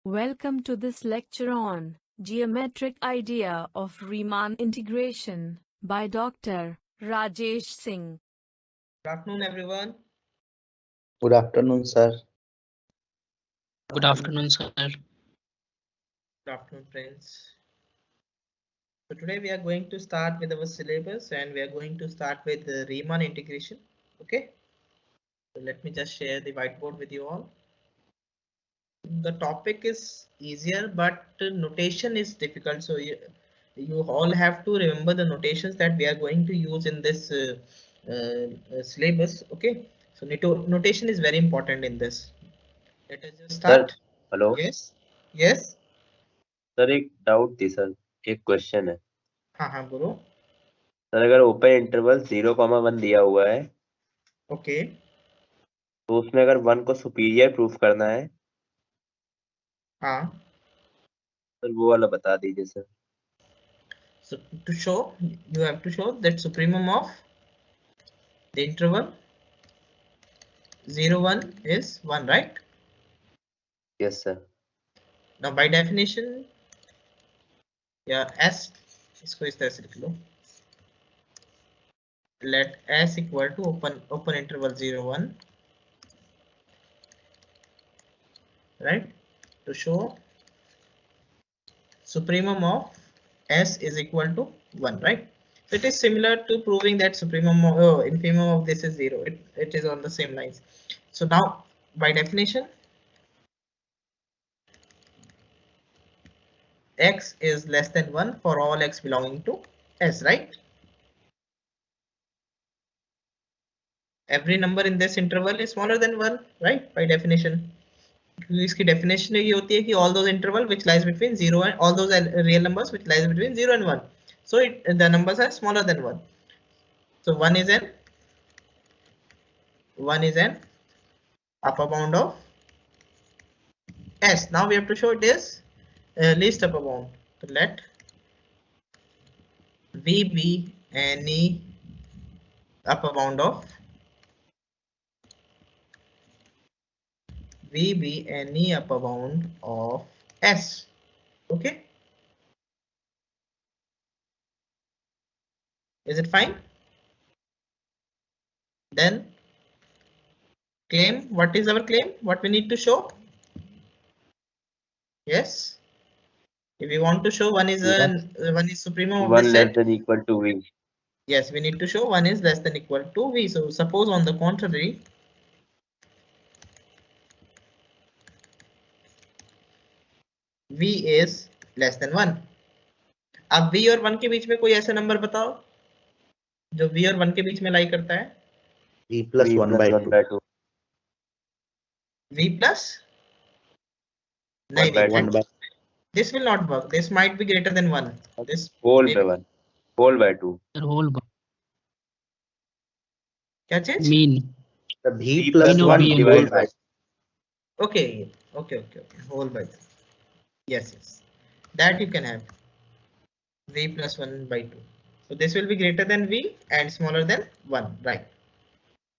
Welcome to this lecture on Geometric Idea of Riemann Integration by Dr. Rajesh Singh. Good afternoon, everyone. Good afternoon, sir. Good afternoon, sir. Good afternoon, friends. So today we are going to start with our syllabus and we are going to start with the Riemann integration. Okay. So let me just share the whiteboard with you all. The topic is easier, but notation is difficult. So you all have to remember the notations that we are going to use in this syllabus. Okay. So notation is very important in this. Let us just start. Sir hello Yes. Yes. Sir एक doubt थी sir एक question है हाँ बोलो. Sir अगर open interval 0,1 दिया हुआ है Okay. तो उसमें अगर 1 को सुपीरियर प्रूफ करना है हाँ. सर वो वाला बता दीजिए sir. So to show, you have to show that supremum of the interval 0, 1 is 1, right? Yes sir. Now by definition, yeah, S इसको इस तरह से लिख लो. Let S equal to open interval 0, 1, right? To show supremum of S is equal to 1, right? So it is similar to proving that supremum of infimum of this is 0. It is on the same lines. So now by definition, x is less than 1 for all x belonging to S, right? Every number in this interval is smaller than 1, right? By definition. इसकी definition ये होती है कि all those interval which lies between 0 and all those real numbers which lies between 0 and 1. So the numbers are smaller than 1. So 1 is an upper bound of S. Now we have to show it is least upper bound. So let V be any upper bound of V be any upper bound of S. Okay. Is it fine? Then claim. What is our claim? What we need to show? Yes. If we want to show one is supremum of 1 this less set. than equal to V. Yes, we need to show one is less than equal to V. So suppose on the contrary, V is less than 1. अब V और 1 के बीच में कोई ऐसा number बताओ जो V और 1 के बीच में लाई करता है. V plus 1 by 2. V plus? नहीं. This will not work. This might be greater than 1. This whole by 1. Whole by 2. Whole क्या चीज? mean. The V plus 1 divided by. Okay. Whole by 2. Yes. That you can have. V plus 1 by 2. So this will be greater than V and smaller than 1, right?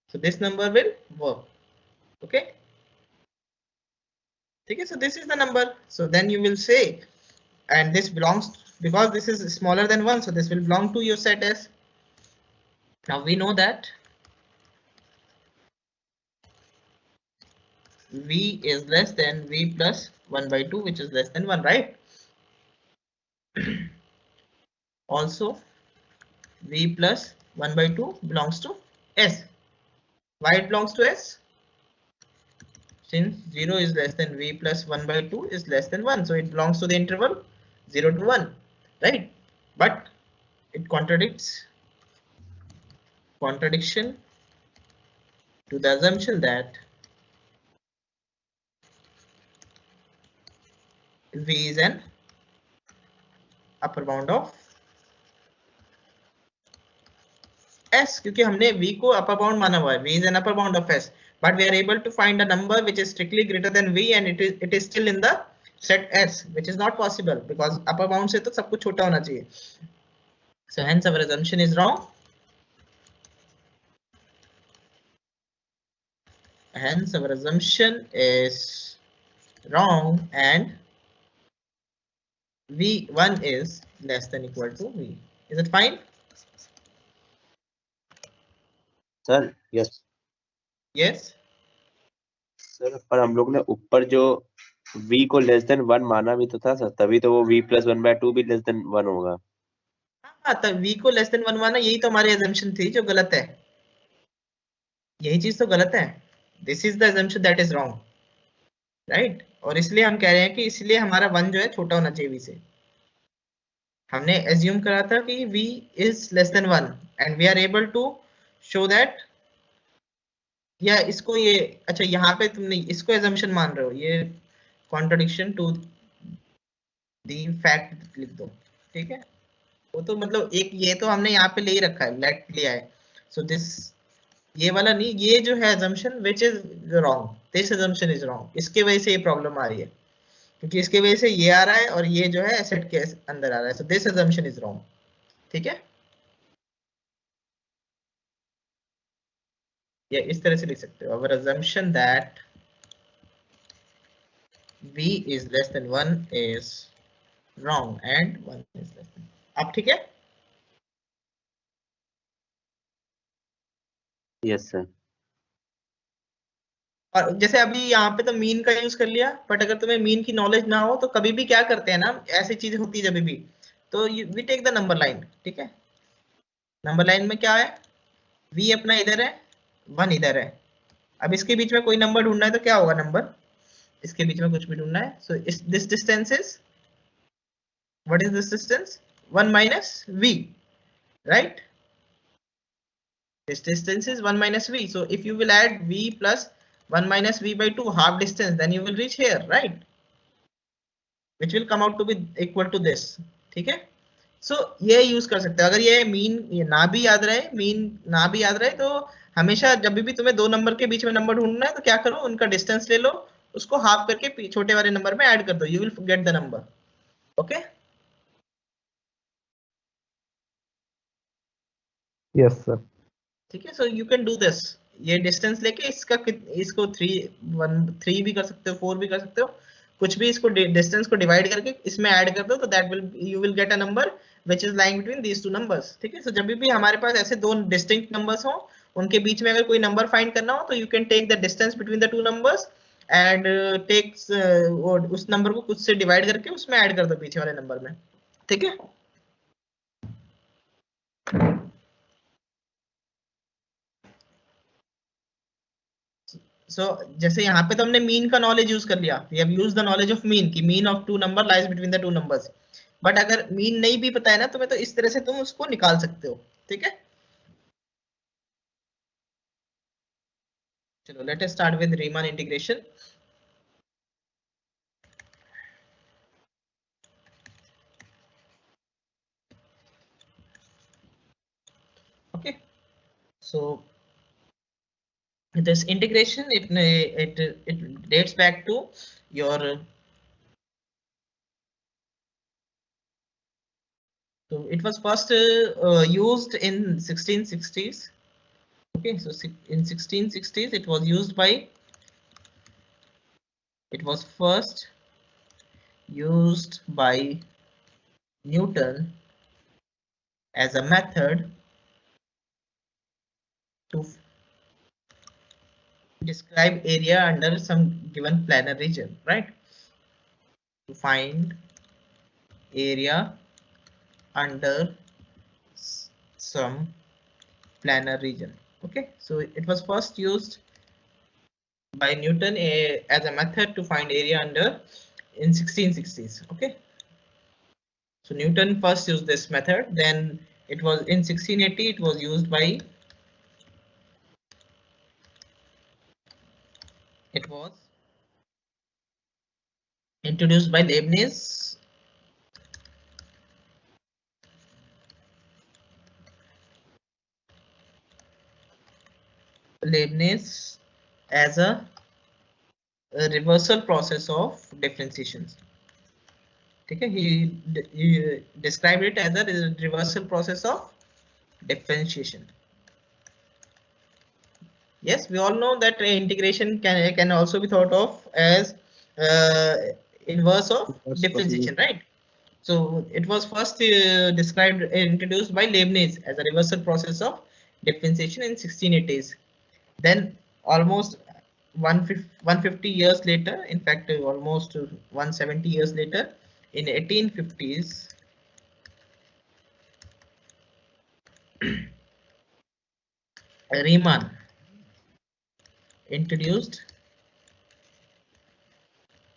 So this number will work. Okay. So this is the number. So then you will say, and this belongs, because this is smaller than 1, so this will belong to your set S. Now we know that V is less than V plus 1 by 2, which is less than 1, right? Also, V plus 1 by 2 belongs to S. Why it belongs to S? Since 0 is less than V plus 1 by 2 is less than 1. So it belongs to the interval 0 to 1, right? But it contradiction to the assumption that V is an upper bound of S, क्योंकि हमने V को upper bound माना हुआ है. V is an upper bound of S, but we are able to find a number which is strictly greater than V and it is still in the set S, which is not possible because upper bound से तो सब कुछ छोटा होना चाहिए. So hence our assumption is wrong. Hence our assumption is wrong and v1 is less than equal to v. Is it fine? Sir yes Yes. Sir, पर हम लोग ने ऊपर जो v को लेस देन 1 माना भी तो था सर, तभी तो वो v प्लस 1/2 भी लेस देन 1 होगा। हाँ, तब v को लेस देन 1 माना, यही तो हमारी assumption थी जो गलत है, यही चीज तो गलत है। This is the assumption that is wrong, right? और इसलिए हम कह रहे हैं कि इसलिए हमारा 1 जो है छोटा होना चाहिए v से। हमने एज्यूम करा था कि v is less than 1 and we are able to show that, या इसको ये, अच्छा यहाँ पे तुमने इसको एजम्पशन मान रहे हो, ये कॉन्ट्रडिक्शन टू दी फैक्ट लिख दो, ठीक है? वो तो मतलब एक ये तो हमने यहाँ पे ले ही रखा है, लेट लिया है। सो दिस, ये वाला नहीं, ये जो है assumption which is wrong, this assumption is wrong, इसके वजह से ये प्रॉब्लम आ रही है, क्योंकि इसके वजह से ये आ रहा है और ये जो है एसेट के अंदर आ रहा है। So this assumption is wrong, ठीक है? या इस तरह से लिख सकते हो, our assumption that v is less than 1 is wrong and 1 is less than, अब ठीक है? Yes sir. और जैसे अभी यहाँ पे तो मीन का यूज कर लिया, बट अगर तुम्हें मीन की नॉलेज ना हो तो कभी भी क्या करते हैं ना, ऐसी चीज होती है जब भी, तो we take the number line, ठीक है? नंबर लाइन में क्या है, v अपना इधर है, 1 इधर है। अब इसके बीच में कोई नंबर ढूंढना है तो क्या होगा, नंबर इसके बीच में कुछ भी ढूंढना है। So this distance is, what is this distance, 1 minus v, right? This distance is 1 minus v. So if you will add v plus 1 minus v by 2 half distance, then you will reach here, right? Which will come out to be equal to this, ठीक है? So ये use कर सकते हो। अगर ये mean ना भी याद रहे, मीन ना भी याद रहे, तो हमेशा जब भी तुम्हें दो नंबर के बीच में नंबर ढूंढना है तो क्या करो, उनका डिस्टेंस ले लो, उसको हाफ करके छोटे वाले नंबर में ऐड कर दो, you will get the number. Okay? Yes sir. ठीक है? So you can do this, ये डिस्टेंस लेके इसको 3 भी कर सकते हो, 4 भी कर सकते हो, कुछ भी, इसको डिस्टेंस को डिवाइड करके इसमें ऐड कर दो, तो that will, you will get a number which is lying between these two numbers, ठीक है? सो जब भी हमारे पास ऐसे दो डिस्टिंक्ट नंबर्स हो, उनके बीच में अगर कोई नंबर फाइंड करना हो, तो you can take the distance between the two numbers and takes उस नंबर को कुछ से डिवाइड करके उसमें ऐड कर दो पीछे वाले नंबर में, ठीक है? जैसे यहाँ पे तो हमने मीन का नॉलेज यूज कर लिया, we have used the knowledge of mean, कि mean of two number lies between the two numbers. But अगर मीन नहीं भी पता है ना तुम्हें, तो इस तरह से तुम उसको निकाल सकते हो, ठीक है? चलो let us start with Riemann integration. Okay, so this integration, it dates back to your, so it was first used in 1660s. Okay, so in 1660s it was used by, it was first used by Newton as a method to describe area under some given planar region, right? To find area under some planar region. Okay, so it was first used by Newton as a method to find area under in 1660s. Okay, so Newton first used this method, then it was in 1680 it was used by, it was introduced by Leibniz as a reversal process of differentiation. ठीक है? He described it as a reversal process of differentiation. Yes, we all know that integration can also be thought of as inverse of differentiation, right? So it was first introduced by Leibniz as a reversal process of differentiation in 1680s. Then almost 150 years later, in fact almost 170 years later, in 1850s, Riemann introduced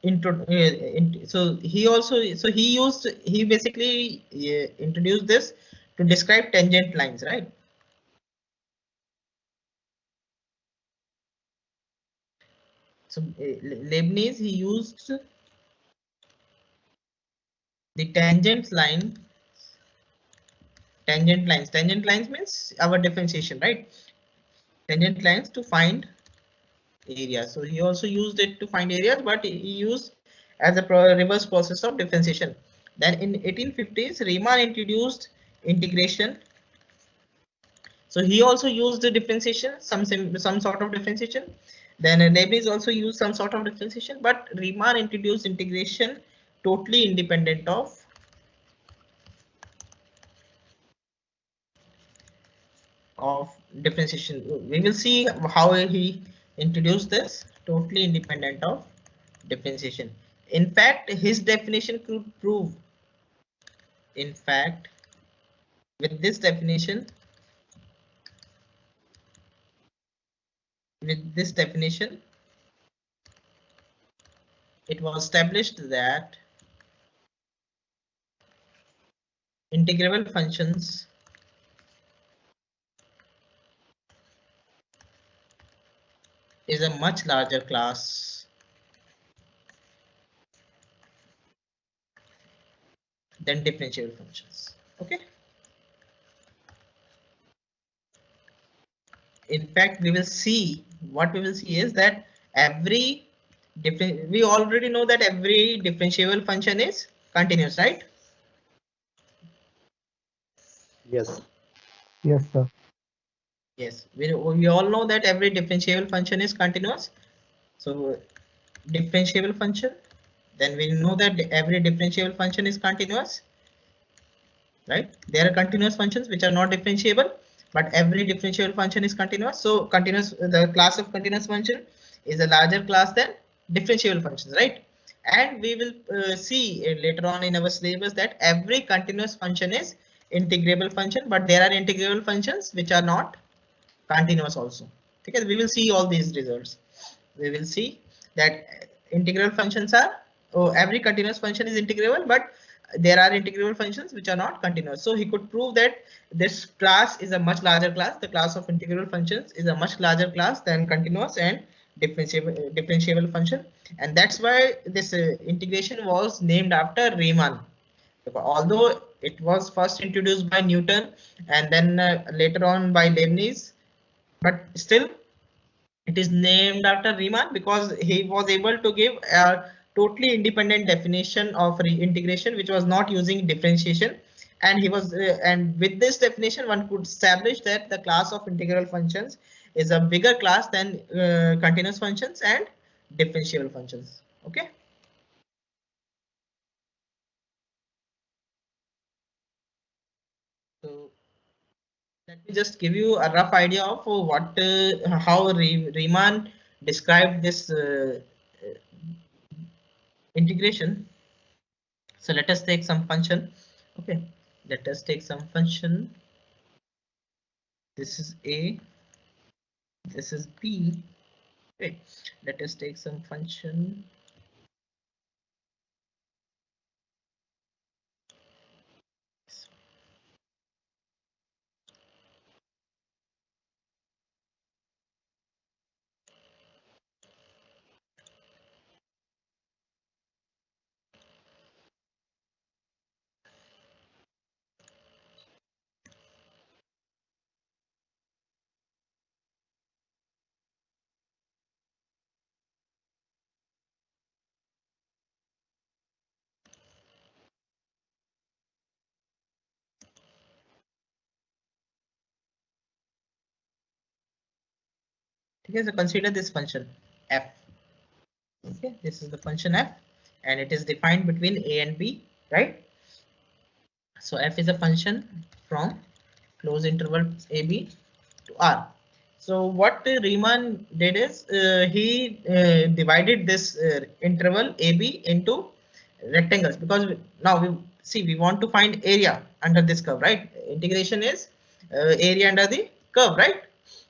so he basically introduced this to describe tangent lines, right? So Leibniz, he used the tangent lines means our differentiation, right? Tangent lines to find areas. So he also used it to find areas, but he used as a reverse process of differentiation. Then in 1850s, Riemann introduced integration. So he also used the differentiation, some sort of differentiation. Then Leibniz also used some sort of differentiation, but Riemann introduced integration totally independent of differentiation. We will see how he introduced this totally independent of differentiation. In fact, his definition could prove, in fact, with this definition, it was established that integrable functions is a much larger class than differentiable functions. Okay. In fact, we will see is that we already know that every differentiable function is continuous, right? Yes. Yes, sir. Yes, we all know that every differentiable function is continuous. So differentiable function, then we know that every differentiable function is continuous, right? There are continuous functions which are not differentiable, but every differentiable function is continuous. So the class of continuous function is a larger class than differentiable functions, right? And we will see later on in our syllabus that every continuous function is integrable function, but there are integrable functions which are not continuous also. Okay, we will see all these results. We will see that integral functions are, every continuous function is integrable, but there are integrable functions which are not continuous. So he could prove that this class is a much larger class. The class of integral functions is a much larger class than continuous and differentiable function, and that's why this integration was named after Riemann. Although it was first introduced by Newton and then later on by Leibniz, but still it is named after Riemann because he was able to give a totally independent definition of integration which was not using differentiation, and and with this definition one could establish that the class of integral functions is a bigger class than continuous functions and differentiable functions. Okay. So let me just give you a rough idea of how Riemann described this integration. So let us take some function. Okay, let us take some function. This is A, this is B. Okay, let us take some function. Okay, so consider this function f. Okay, this is the function f, and it is defined between a and b, right? So f is a function from closed interval ab to r. So what Riemann did is he divided this interval AB into rectangles, because now we want to find area under this curve, right? Integration is area under the curve, right?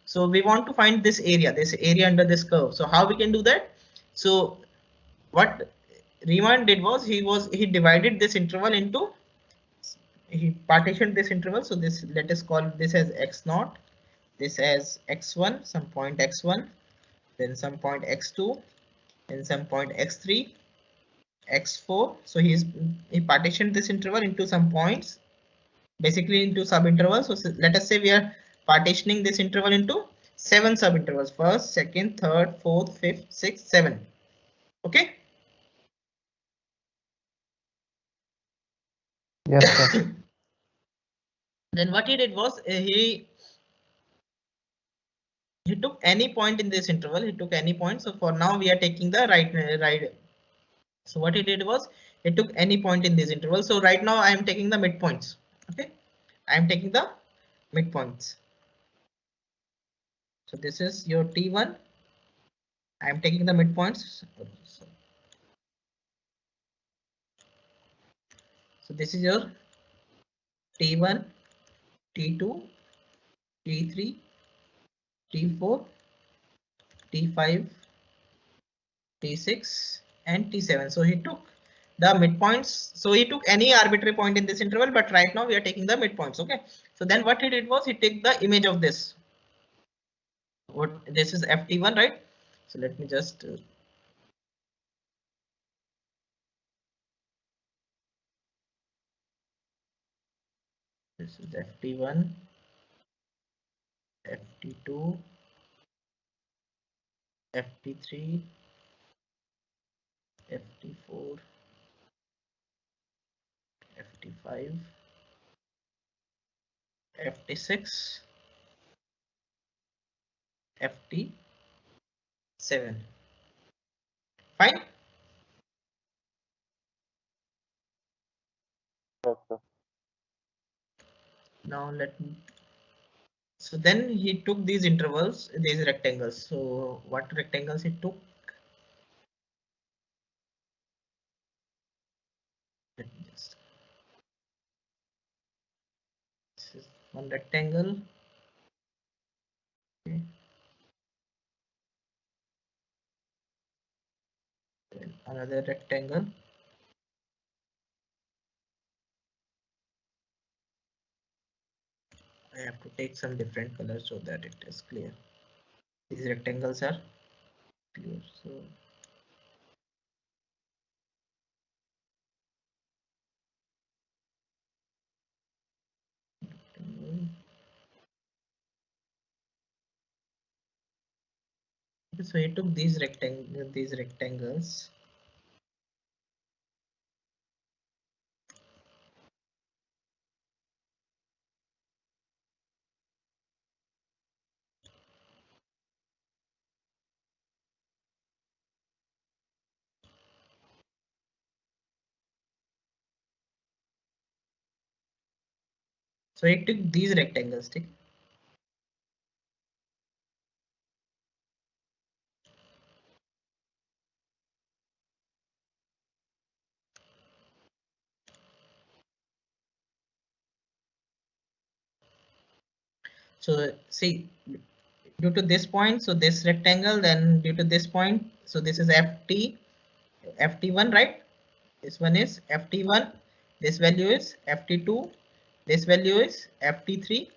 So we want to find this area under this curve. So how we can do that? So what Riemann did was he divided this interval into, he partitioned this interval. So this, let us call this as x0, this as x1, some point x1, then some point x2, then some point x3, x4. So he partitioned this interval into some points, basically into sub intervals. So let us say we are partitioning this interval into 7 sub intervals: first, second, third, fourth, fifth, sixth, 7. Okay. Yes, sir. Then what he did was he took any point in this interval. He took any point. So for now we are taking the right. So what he did was he took any point in this interval. So right now I am taking the midpoints. Okay, I am taking the midpoints. So this is your T1. I am taking the midpoints. So this is your T1, T2, T3, T4, T5, T6, and T7. So he took the midpoints. So he took any arbitrary point in this interval, but right now we are taking the midpoints. Okay. So then what he did was he took the image of this. What this is ft1, right? So let me just this is ft1, ft2, ft3, ft4, ft5, ft6, ft7. Fine. Now let me. So then he took these intervals, these rectangles. So what rectangles he took? Let me just. This is one rectangle. Okay. Then another rectangle. I have to take some different colors so that it is clear. These rectangles are clear. So so he took these rectangles. So he took these rectangles. Take. So see, due to this point, so this rectangle, then due to this point, so this is ft1, right? This one is ft1, this value is ft2, this value is ft3,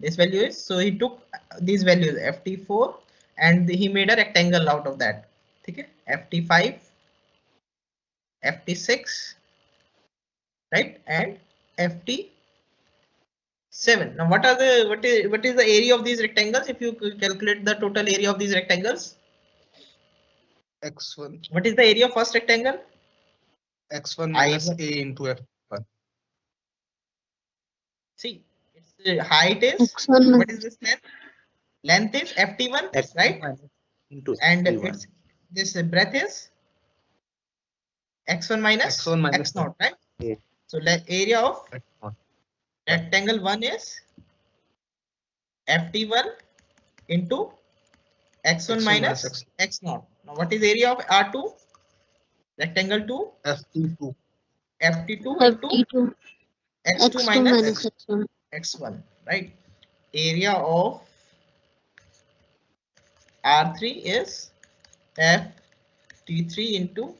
this value is, so he took these values ft4 and he made a rectangle out of that. Okay, ft5, ft6, right, and ft7. Now what is the area of these rectangles? If you calculate the total area of these rectangles, x1. What is the area of first rectangle? X1 minus a into f1. See, its height is, what is this length? Length is ft1, right? Into And ft1. its this breadth is x1 minus x1 minus x0, right? Yeah. So area of x0. rectangle 1 is ft1 into x1 minus x0. Now what is area of R2? Rectangle 2 ft2. ft2 into ft2 x2 x2 minus minus x1 x1, right? Area of R3 is ft3 into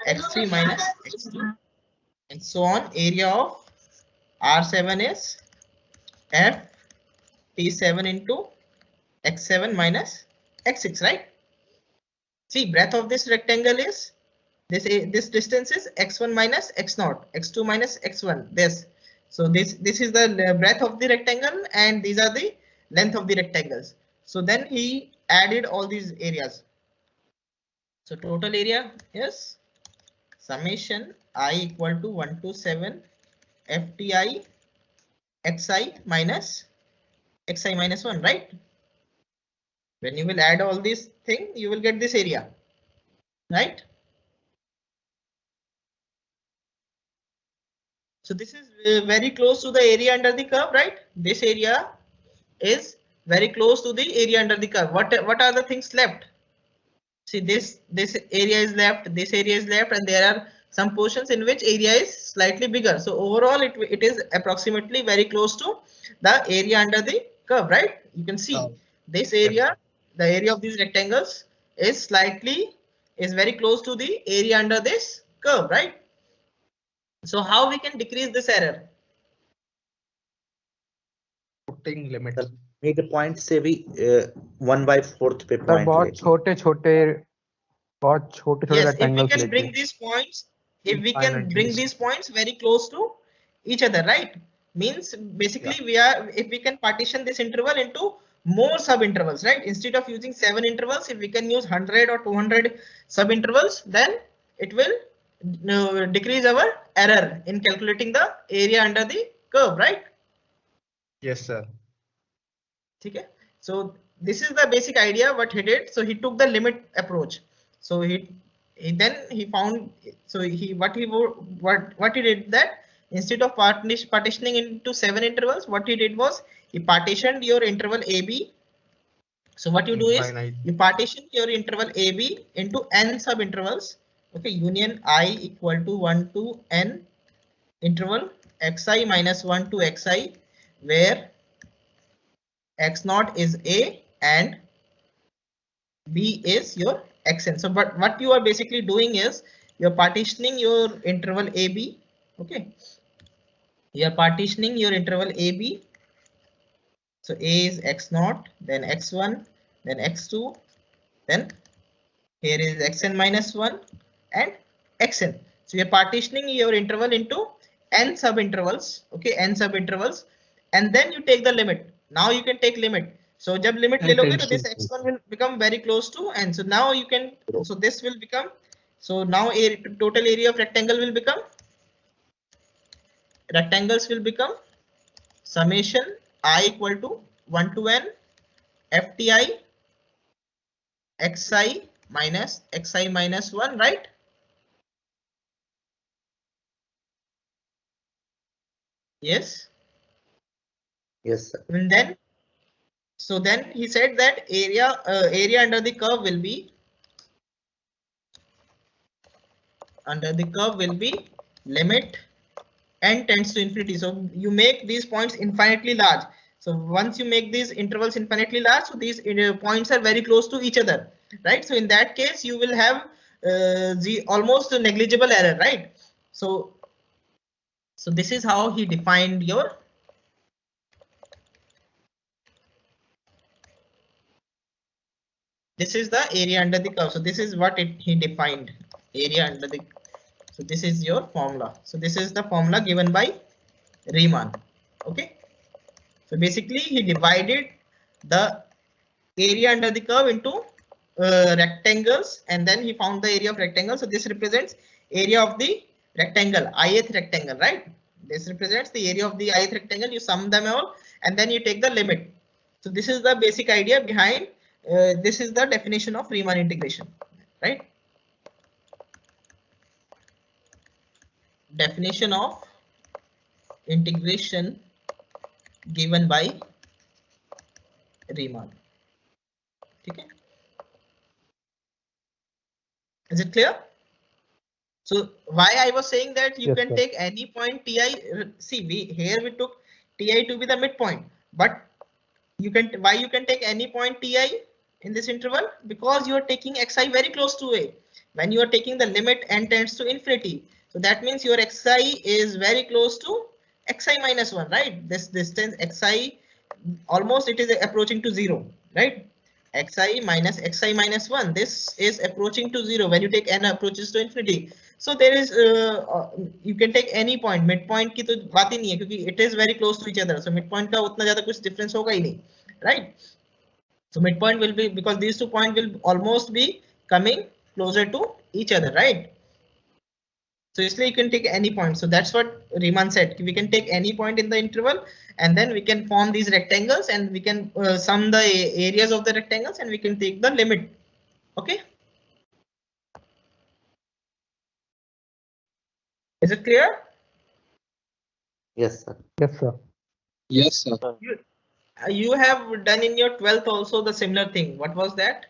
x3 minus x2 and so on. Area of R7 is ft7 into x7 minus x6, right? See, breadth of this rectangle is this distance is x1 minus x0, x2 minus x1. So this is the breadth of the rectangle and these are the length of the rectangles. So then he added all these areas. So total area is summation I equal to 1 to 7 fti xi minus 1, right? When you will add all these things, you will get this area, right? So this is very close to the area under the curve, right? This area is very close to the area under the curve. What are the things left? See, this area is left, this area is left, and there are some portions in which area is slightly bigger. So overall, it is approximately very close to the area under the curve, right? You can see this area, the area of these rectangles is very close to the area under this curve, right? So how we can decrease this error? Putting limit. make the point से भी 1/4 पे sir point बहुत लेके छोटे छोटे Yes, if we rectangles can लेके bring these points, if we can Infinitely bring these points very close to each other, right? Means basically if we can partition this interval into more sub intervals, right? Instead of using 7 intervals, if we can use 100 or 200 sub intervals, then it will decrease our error in calculating the area under the curve, right? Yes, sir. Okay. So this is the basic idea what he did. So he took the limit approach. So then he found, so what he did that instead of partitioning into 7 intervals, what he did was he partitioned your interval AB. So what you do is you partition your interval AB into n sub intervals. Okay, union I equal to 1 to n interval xi minus 1 to xi, where x0 is A and B is your xn. So but what you are basically doing is you're partitioning your interval AB. Okay, you're partitioning your interval AB. So A is x0, then x1, then x2, then here is xn minus 1 and xn. So you're partitioning your interval into n sub intervals. Okay, n sub intervals, and then you take the limit. Now you can take limit. So jab limit le loge, this x1 will become very close to, and so now you can, so this will become, so now total area of rectangle will become, rectangles will become summation I equal to 1 to n fti xi minus 1, right? Yes. Yes, sir. And then, so then he said that area under the curve will be limit n tends to infinity. So you make these points infinitely large. So once you make these intervals infinitely large, so these points are very close to each other, right? So in that case, you will have almost a negligible error, right? So this is how he defined your this is the area under the curve. So this is what he defined, area under the. So this is your formula. So this is the formula given by Riemann. Okay. So basically he divided the area under the curve into rectangles, and then he found the area of rectangle. So this represents area of the rectangle, ith rectangle, right? This represents the area of the ith rectangle. You sum them all and then you take the limit. So this is the basic idea behind this is the definition of Riemann integration. right? Definition of integration given by Riemann. Okay, is it clear? So why I was saying that you can take any point Ti. See, here we took Ti to be the midpoint, but you can take any point Ti in this interval, because you are taking xi very close to a. When you are taking the limit n tends to infinity, so that means your xi is very close to xi minus 1, right? This distance xi, almost it is approaching to 0, right? Xi minus 1, this is approaching to 0 when you take n approaches to infinity. So there is you can take any point. Midpoint की तो बात ही नहीं है, क्योंकि it is very close to each other, so midpoint का उतना ज्यादा कुछ difference होगा ही नहीं, right? So midpoint will be, because these 2 points will almost be coming closer to each other, right? So इसलिए you can take any point. So that's what Riemann said, we can take any point in the interval, and then we can form these rectangles, and we can sum the areas of the rectangles, and we can take the limit. Okay, is it clear? Yes, sir. Yes, sir. You have done in your 12th also the similar thing. What was that?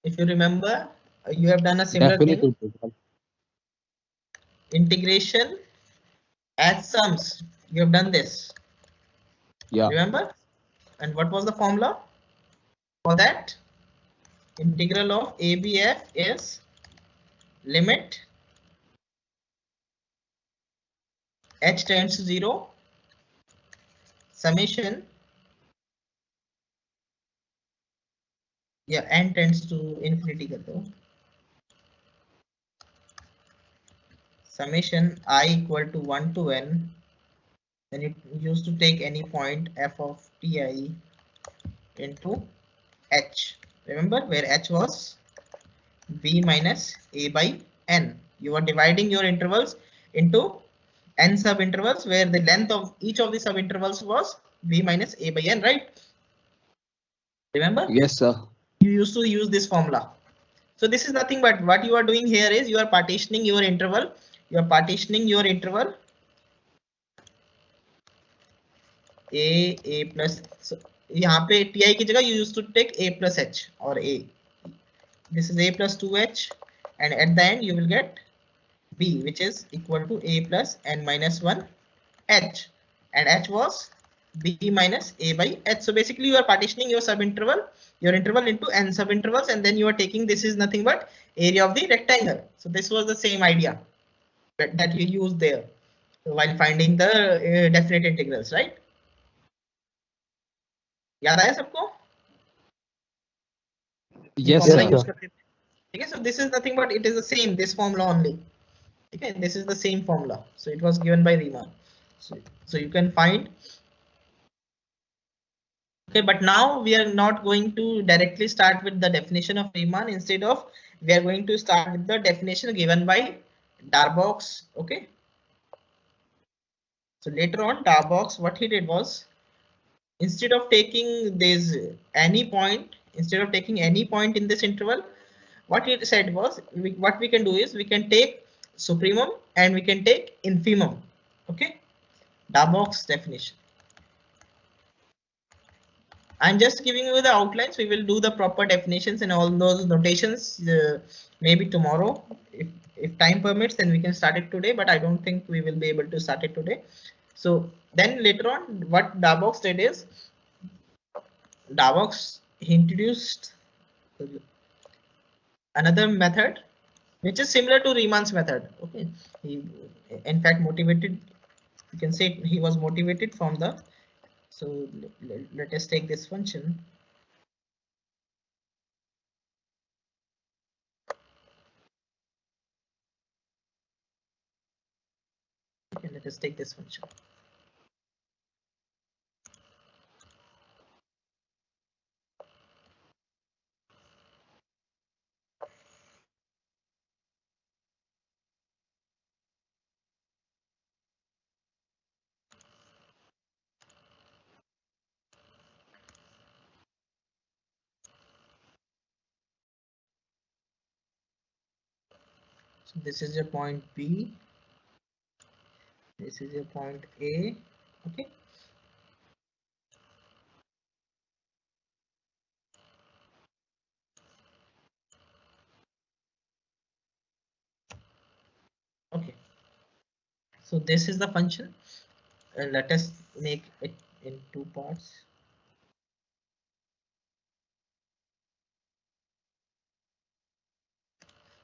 If you remember, you have done a similar thing. Integration as sums. You have done this. Yeah. Remember? And what was the formula for that? Integral of ABF is limit h tends to 0 summation, yeah, n tends to infinity कर दो, summation I equal to 1 to n. Then you used to take any point f of Ti into h. Remember where h was b minus a by n. You are dividing your intervals into n sub intervals, where the length of each of the sub intervals was b minus a by n, right? Remember? Yes, sir. You used to use this formula. So this is nothing but what you are doing here is you are partitioning your interval. You are partitioning your interval a plus. So यहाँ पे ti की जगह you used to take a plus h or a. This is a plus 2h, and at the end you will get b, which is equal to a plus n minus 1 h, and h was b minus a by h. So basically you are partitioning your subinterval, your interval into n subintervals, and then you are taking, this is nothing but area of the rectangle. So this was the same idea that you used there while finding the definite integrals, right? याद आया सबको? Yes, formula sir. use करते थे. Okay, so this is nothing but it is the same, this formula only. Okay, this is the same formula. So it was given by Riemann. So you can find. Okay, but now we are not going to directly start with the definition of Riemann. Instead of, we are going to start with the definition given by Darboux. Okay. So later on, Darboux, what he did was, instead of taking this any point, instead of taking any point in this interval, what he said was, what we can do is we can take supremum and we can take infimum. Okay, Darboux definition. I'm just giving you the outlines. We will do the proper definitions and all those notations maybe tomorrow. If time permits, then we can start it today, but I don't think we will be able to start it today. So then later on, what Darboux did is, Darboux introduced another method which is similar to Riemann's method. Okay, he in fact motivated, you can say he was motivated from the. So let us take this function. Okay, let us take this function. So this is your point B, this is your point A. Okay, okay, so this is the function. Let us make it in two parts.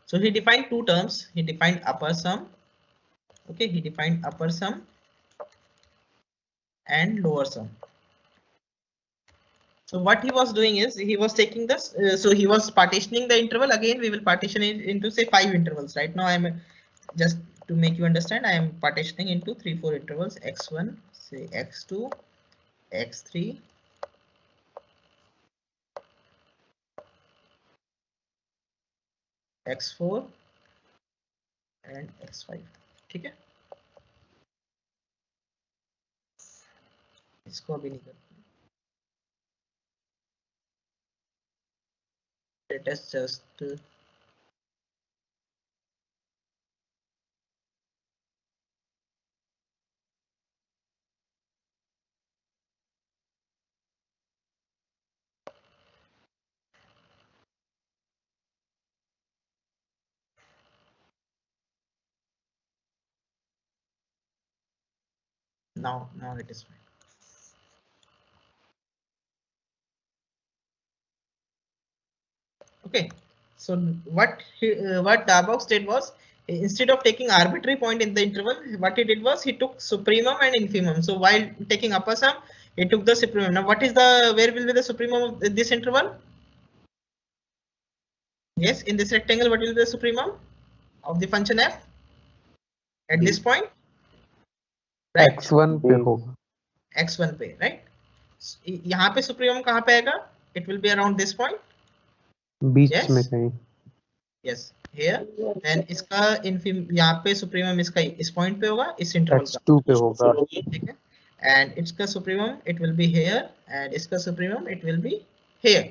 So he defined two terms. He defined upper sum. Okay, he defined upper sum and lower sum. So what he was doing is he was taking this. So he was partitioning the interval. Again, we will partition it into say 5 intervals. Right now, I am just to make you understand. I am partitioning into 3-4 intervals. X1, say X2, X3. X4 and X5. ठीक है, इसको अभी नहीं करते. Let us just now it is fine. Okay, so what Darbox did was, instead of taking arbitrary point in the interval, what he did was he took supremum and infimum. So while taking upper sum, he took the supremum. Now what is the, where will be the supremum of this interval? Yes, in this rectangle, what will be the supremum of the function f at this point? Right? x1 पे होगा. x1 पे, right? यहाँ पे supremum कहाँ पे आएगा? It will be around this point. Beach Yes? में कहीं. Yes, here. Then इसका यहाँ पे supremum इसका इस point पे होगा, इस interval का. x2 पे होगा. ठीक है? And इसका supremum it will be here, and इसका supremum it will be here.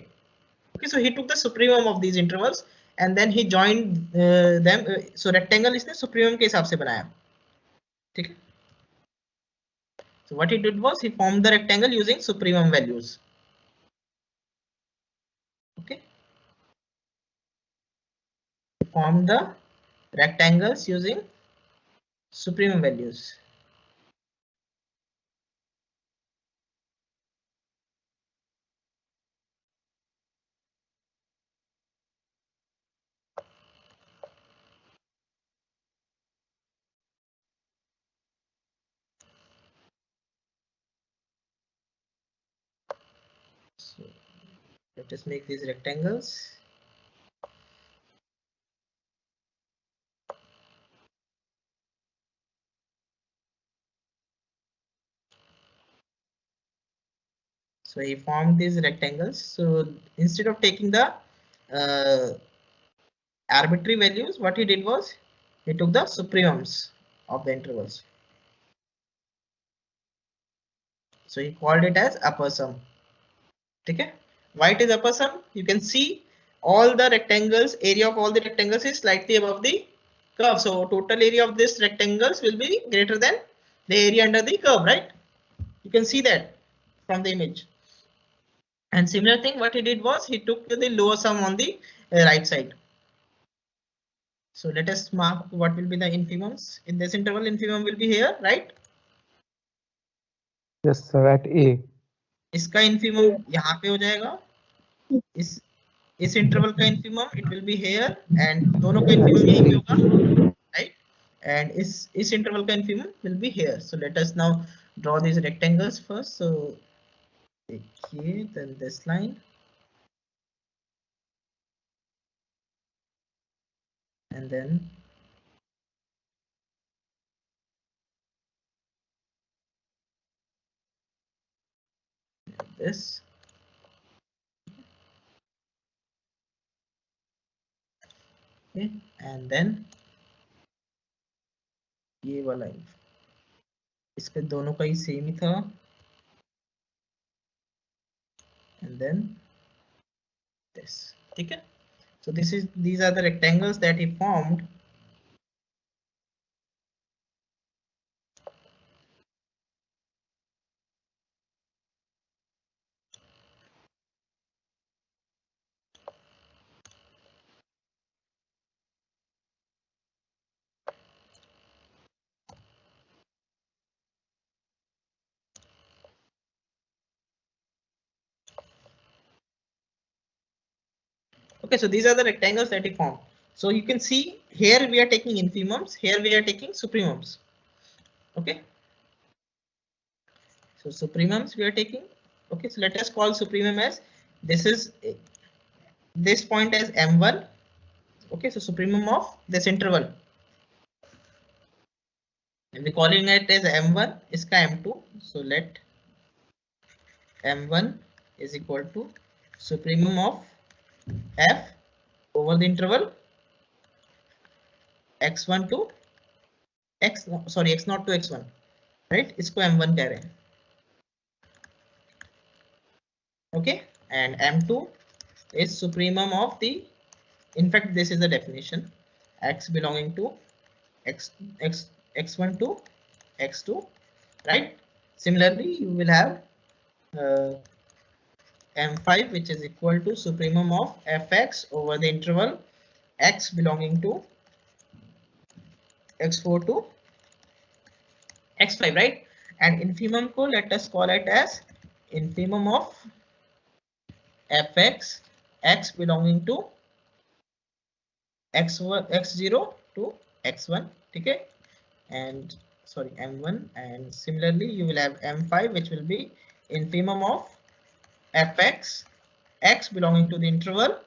Okay, so he took the supremum of these intervals and then he joined them. So rectangle इसने supremum के हिसाब से बनाया. ठीक है? So what he did was he formed the rectangle using supremum values. Okay. He formed the rectangles using supremum values. So let us make these rectangles. So he formed these rectangles. So instead of taking the arbitrary values, what he did was he took the supremums of the intervals. So he called it as upper sum. Okay. Why it is upper sum? You can see all the rectangles, area of all the rectangles is slightly above the curve. So total area of this rectangles will be greater than the area under the curve, right? You can see that from the image. And similar thing, what he did was he took the lower sum on the right side. So let us mark what will be the infimums. In this interval, infimum will be here, right? Yes sir, at A. इसका infimum यहाँ पे हो जाएगा. इस interval का infimum it will be here, and दोनों का infimum यहीं पे होगा, right? And इस interval का infimum will be here. So let us now draw these rectangles first. So okay, then this line. And then this. Okay, and then ये वाला इसके दोनों का ही सेम ही था. And then this. ठीक है? So these are the rectangles that he formed Okay, so these are the rectangles that we form. So you can see here we are taking infimums, here we are taking supremums. Okay, so supremums we are taking. Okay, so let us call supremum as this point as m1. Okay, so supremum of this interval, and we're calling it as m1 is m2. So let m1 is equal to supremum of f over the interval x1 to x0 to x1, right? इसको m1 कह रहे हैं. Okay, and m2 is supremum of the, in fact this is the definition, x belonging to x1 to x2, right? Similarly you will have m5 which is equal to supremum of fx over the interval x belonging to x4 to x5, right? And infimum ko let us call it as infimum of fx x belonging to x0 to x1, okay, and sorry m1, and similarly you will have m5 which will be infimum of fx x belonging to the interval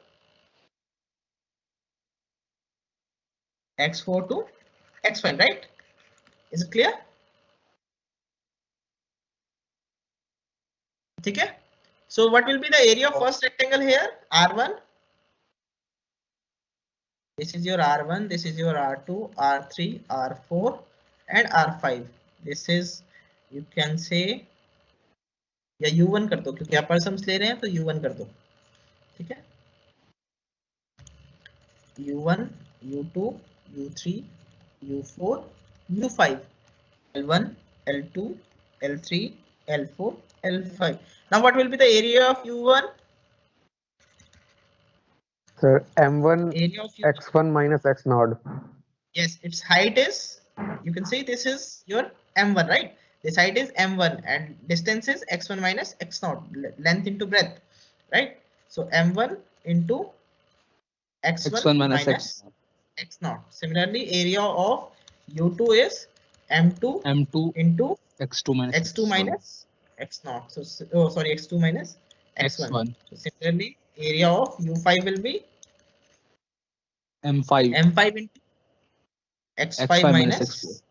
x4 to x5, right? Is it clear? Okay, so what will be the area of first rectangle here? R1. This is your R1, this is your R2, R3, R4 and R5. This is, you can say, या U1 कर दो क्योंकि अपर sums ले रहे हैं तो U1 कर दो, ठीक है? U1, U2, U3, U4, U5, L1, L2, L3, L4, L5. Now what will be the area of U1? Sir, M1 Area of U1. x1 minus x naught. Yes, its height is, you can say this is your m1, right? This height is m1 and distance is x1 minus x0, length into breadth, right? So m1 into x1 minus x0. Similarly, area of u2 is m2 into x2 minus x0. So sorry, x2 minus x1. So similarly, area of u5 will be m5 into x5 minus x4.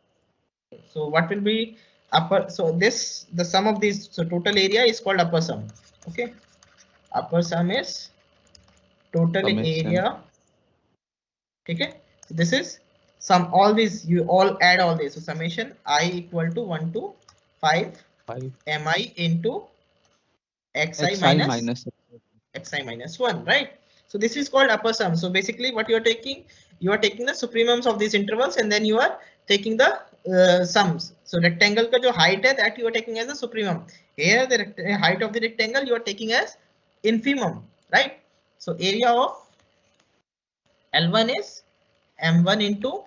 So what will be upper? So this, the sum of these, so total area is called upper sum. Okay, upper sum is total area. Okay, so this is sum, all these you all add all this. So summation I equal to 1 to 5 mi into xi minus xi minus 1, right? So this is called upper sum. So basically what you are taking the supremums of these intervals and then you are taking the sums. So rectangle ka jo height hai, that you are taking as a supremum. Here the height of the rectangle you are taking as infimum, right? So area of L1 is m1 into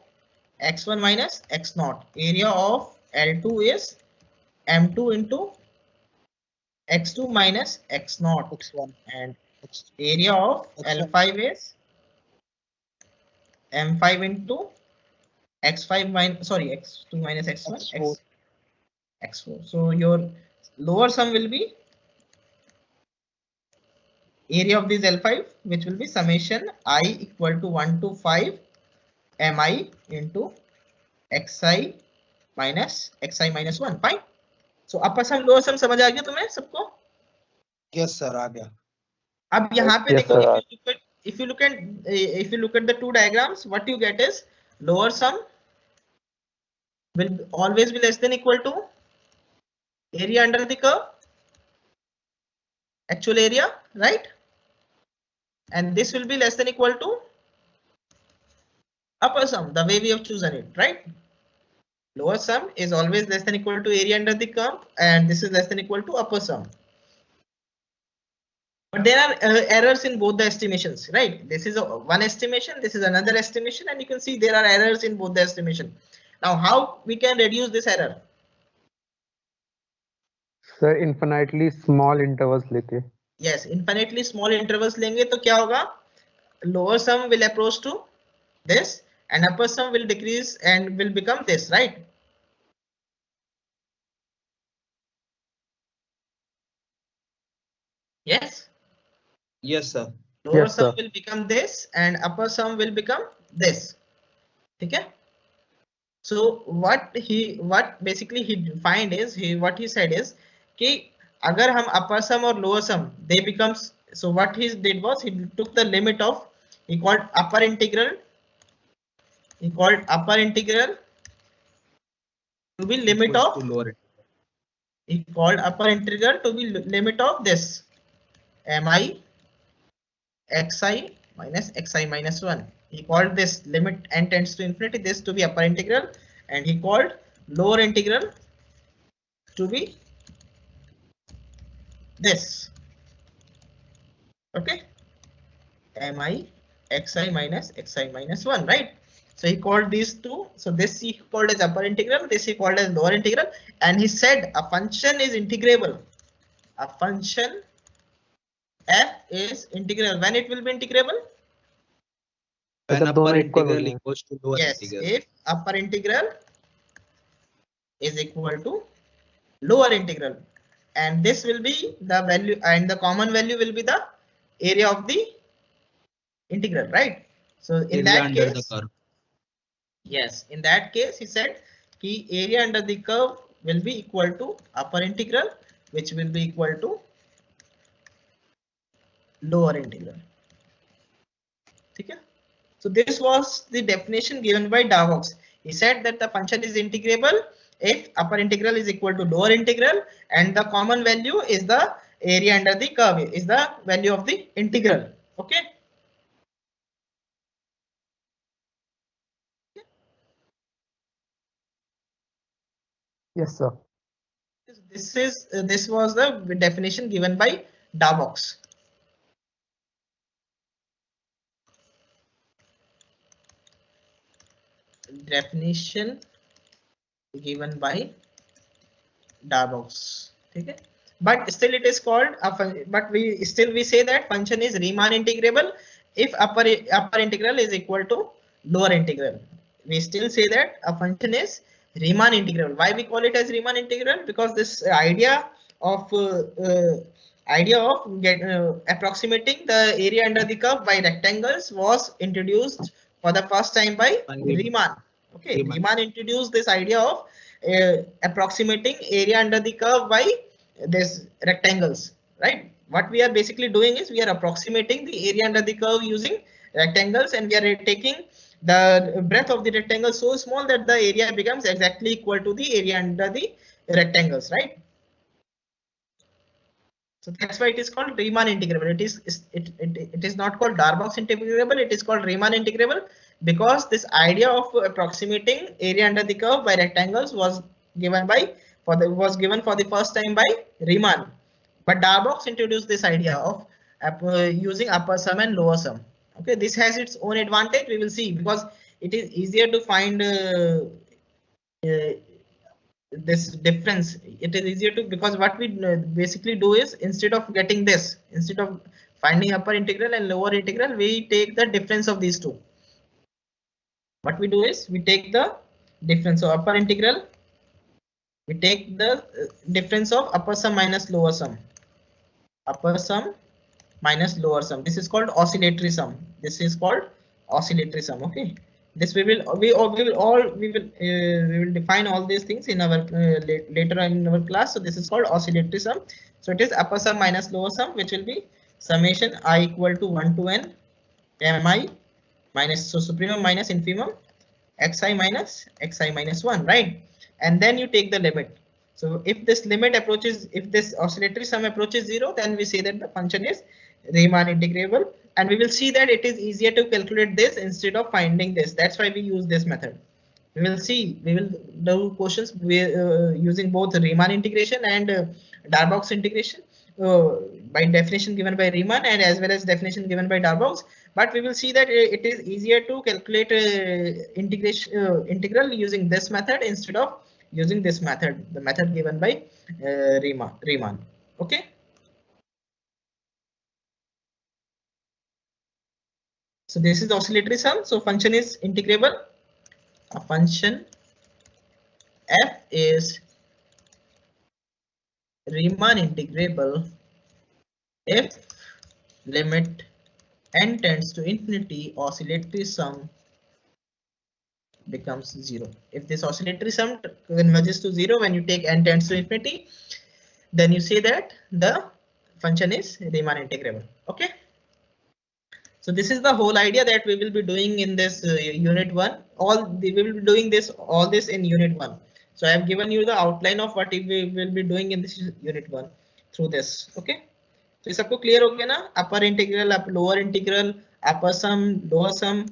x1 minus x0. Area of L2 is m2 into x2 minus x0. And area of L5 is m5 into x5 minus, sorry, x2 minus x1 x4. So your lower sum will be area of this L5, which will be summation I equal to 1 to 5 mi into xi minus 1. Fine. So upper sum lower sum समझ आ गया तुम्हें सबको? yes sir आ गया. अब यहाँ पे Yes, देखो, sir. if you look at the two diagrams, what you get is lower sum will always be less than equal to area under the curve, actual area, right? And this will be less than equal to upper sum, the way we have chosen it, right? Lower sum is always less than equal to area under the curve, and this is less than equal to upper sum. But there are errors in both the estimations, right? This is one estimation, this is another estimation, and you can see there are errors in both the estimation. Now, how we can reduce this error? Sir, infinitely small intervals लेके. Yes, infinitely small intervals लेंगे तो क्या होगा? lower sum will approach to this and upper sum will decrease and will become this, right? Yes. Yes, sir. Lower Yes, sum sir. will become this and upper sum will become this. Okay. So what basically he defined is what he said is कि अगर हम upper sum or lower sum they becomes, so what he did was he took the limit of, he called upper integral to be limit Equals of, to lower. he called upper integral to be limit of this mi xi minus xi minus 1. He called this limit n tends to infinity this to be upper integral, and he called lower integral to be this. Okay, mi xi minus xi minus 1, right? So he called these two. So this he called as upper integral, this he called as lower integral, and he said a function is integrable. A function f is integral. When it will be integrable? When जब upper दोनों equal हो integral जाएं. equals to lower Yes, integral. if upper integral is equal to lower integral, and this will be the value, and the common value will be the area of the integral, right? So in Area that under the case, curve. yes, in that case he said key area under the curve will be equal to upper integral, which will be equal to lower integral. Okay? So this was the definition given by Darboux. He said that the function is integrable if upper integral is equal to lower integral, and the common value is the area under the curve, is the value of the integral. Okay. Yes, sir. This was the definition given by Darboux. Definition given by Darboux. Okay. But still it is called but we say that function is Riemann integrable if upper integral is equal to lower integral. We still say that a function is Riemann integral. Why we call it as Riemann integral? Because this idea of approximating the area under the curve by rectangles was introduced for the first time by Riemann. Okay, Riemann introduced this idea of approximating area under the curve by this rectangles, right? What we are basically doing is we are approximating the area under the curve using rectangles, and we are taking the breadth of the rectangle so small that the area becomes exactly equal to the area under the rectangles, right? So that's why it is called Riemann integrable. It is not called Darboux integrable. It is called Riemann integrable because this idea of approximating area under the curve by rectangles was given for the first time by Riemann. But Darboux introduced this idea of using upper sum and lower sum. Okay, this has its own advantage. We will see because it is easier to find this difference. It is easier to, because what we basically do is instead of finding upper integral and lower integral, we take the difference of these two. What we do is we take the difference of upper integral, we take the difference of upper sum minus lower sum. Upper sum minus lower sum. This is called oscillatory sum. This is called oscillatory sum. Okay. This we will define all these things in our later on in our class. So this is called oscillatory sum. So it is upper sum minus lower sum, which will be summation I equal to 1 to n mi minus, so supremum minus infimum xi minus 1, right? And then you take the limit. So if this limit approaches, if this oscillatory sum approaches 0, then we say that the function is Riemann integrable, and we will see that it is easier to calculate this instead of finding this. That's why we use this method. We will do questions using both Riemann integration and Darboux integration by definition given by Riemann and as well as definition given by Darboux. But we will see that it is easier to calculate integral using this method instead of using this method, the method given by Riemann. Okay. So this is the oscillatory sum. So function is integrable. A function f is Riemann integrable if limit n tends to infinity, oscillatory sum becomes 0. If this oscillatory sum converges to 0 when you take n tends to infinity, then you say that the function is Riemann integrable. Okay. So this is the whole idea that we will be doing in this unit 1. We will be doing all this in unit 1. So I have given you the outline of what we will be doing in this unit 1 through this. Okay. तो ये सबको clear हो गया ना? Upper integral, lower integral, upper sum, lower sum,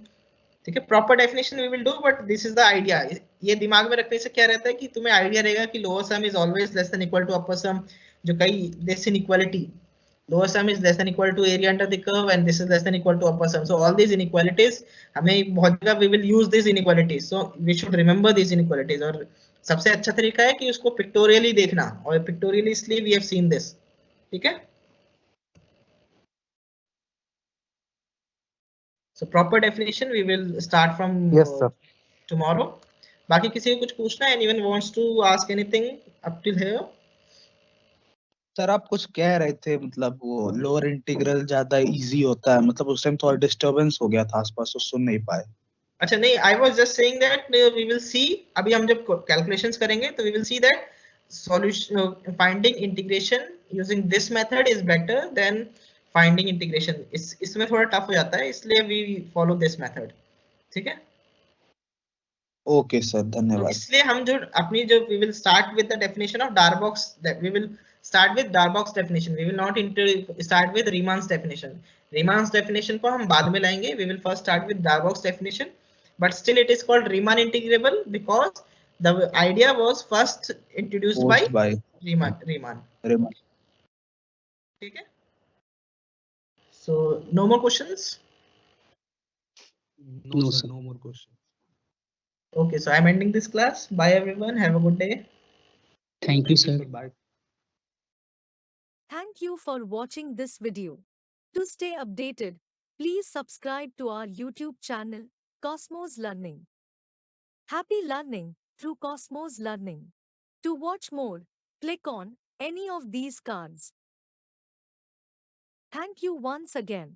ठीक है. Proper definition we will do, but this is the idea. ये दिमाग में रखने से क्या रहता है कि तुम्हें आइडिया रहेगा कि lower sum is always less than equal to upper sum. जो कई this inequality, lower sum is less than equal to area under the curve and this is less than equal to upper sum. So all these inequalities, हमें बहुत जगह we will use these inequalities. So we should remember these inequalities. और सबसे अच्छा तरीका है कि उसको pictorially देखना, और pictorially इसलिए we have seen this. ठीक है. So proper definition we will start from Yes, sir. tomorrow. बाकी किसी को कुछ पूछना है? Anyone wants to ask anything up till here? Sir आप कुछ कह रहे थे, मतलब वो लोअर इंटीग्रल ज्यादा इजी होता है, मतलब उस टाइम थोड़ा डिस्टरबेंस हो गया था आसपास, तो सुन नहीं पाए. अच्छा नहीं, I was just saying that we will see. अभी हम जब कैलकुलेशंस करेंगे तो we will see that solution finding integration using this method is better than finding integration. इसमें थोड़ा टफ हो जाता है, इसलिए वी फॉलो दिस मेथड. ठीक है. ओके सर, धन्यवाद. इसलिए हम जो अपनी जो we will start with the definition of Darboux, that we will start with Darboux definition. We will not start with Riemann's definition. Riemann's definition को हम बाद में लाएंगे. We will first start with Darboux definition, but still it is called Riemann integrable because the idea was first introduced by Riemann. ठीक है. So no more questions. No sir, no more questions. Okay, so I'm ending this class. Bye everyone. Have a good day. Thank you, sir. Bye. Thank you for watching this video. To stay updated, please subscribe to our YouTube channel, Cosmos Learning. Happy learning through Cosmos Learning. To watch more, click on any of these cards. Thank you once again.